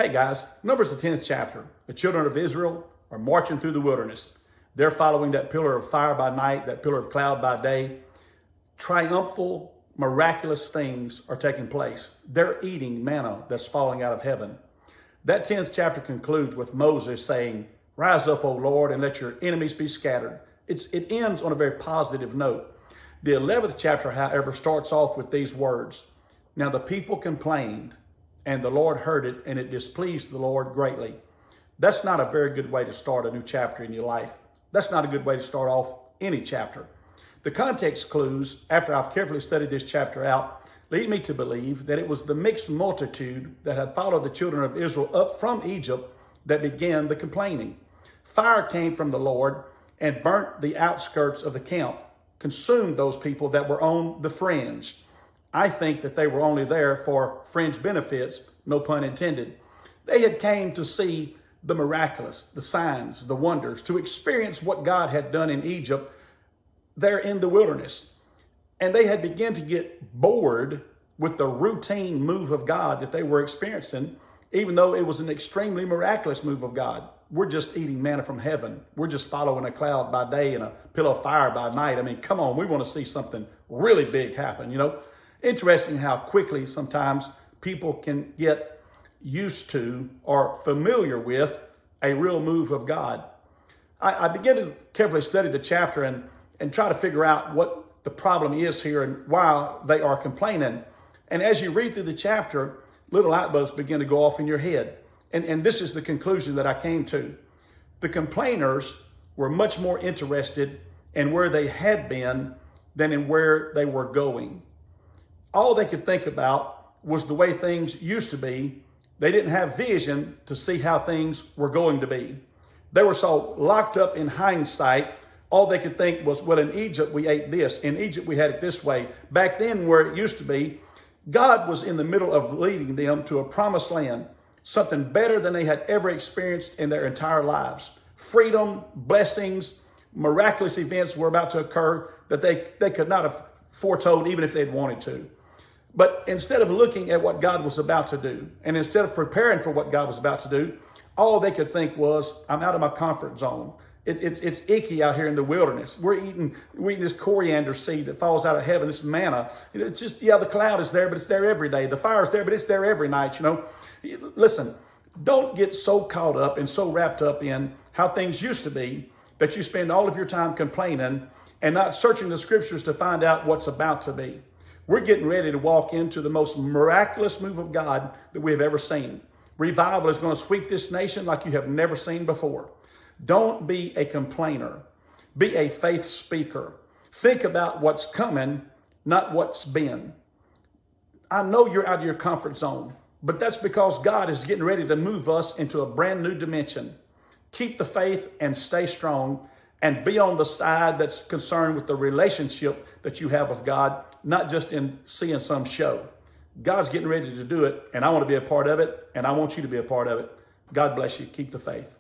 Hey guys, Numbers the 10th chapter. The children of Israel are marching through the wilderness. They're following that pillar of fire by night, that pillar of cloud by day. Triumphal, miraculous things are taking place. They're eating manna that's falling out of heaven. That 10th chapter concludes with Moses saying, "Rise up, O Lord, and let your enemies be scattered." It ends on a very positive note. The 11th chapter, however, starts off with these words. Now the people complained, and the Lord heard it, and it displeased the Lord greatly. That's not a very good way to start a new chapter in your life. That's not a good way to start off any chapter. The context clues, after I've carefully studied this chapter out, lead me to believe that it was the mixed multitude that had followed the children of Israel up from Egypt that began the complaining. Fire came from the Lord and burnt the outskirts of the camp, consumed those people that were on the fringe. I think that they were only there for fringe benefits, no pun intended. They had came to see the miraculous, the signs, the wonders, to experience what God had done in Egypt there in the wilderness. And they had begun to get bored with the routine move of God that they were experiencing, even though it was an extremely miraculous move of God. We're just eating manna from heaven. We're just following a cloud by day and a pillar of fire by night. I mean, come on, we want to see something really big happen, Interesting how quickly sometimes people can get used to or familiar with a real move of God. I began to carefully study the chapter and try to figure out what the problem is here and why they are complaining. And as you read through the chapter, little light bulbs begin to go off in your head. And this is the conclusion that I came to. The complainers were much more interested in where they had been than in where they were going. All they could think about was the way things used to be. They didn't have vision to see how things were going to be. They were so locked up in hindsight. All they could think was, well, in Egypt, we ate this. In Egypt, we had it this way. Back then, where it used to be, God was in the middle of leading them to a promised land, something better than they had ever experienced in their entire lives. Freedom, blessings, miraculous events were about to occur that they could not have foretold even if they'd wanted to. But instead of looking at what God was about to do, and instead of preparing for what God was about to do, all they could think was, I'm out of my comfort zone. It's icky out here in the wilderness. We're eating this coriander seed that falls out of heaven, this manna. It's just, the cloud is there, but it's there every day. The fire is there, but it's there every night, Listen, don't get so caught up and so wrapped up in how things used to be that you spend all of your time complaining and not searching the scriptures to find out what's about to be. We're getting ready to walk into the most miraculous move of God that we have ever seen. Revival is going to sweep this nation like you have never seen before. Don't be a complainer. Be a faith speaker. Think about what's coming, not what's been. I know you're out of your comfort zone, but that's because God is getting ready to move us into a brand new dimension. Keep the faith and stay strong and be on the side that's concerned with the relationship that you have with God, not just in seeing some show. God's getting ready to do it, and I want to be a part of it, and I want you to be a part of it. God bless you. Keep the faith.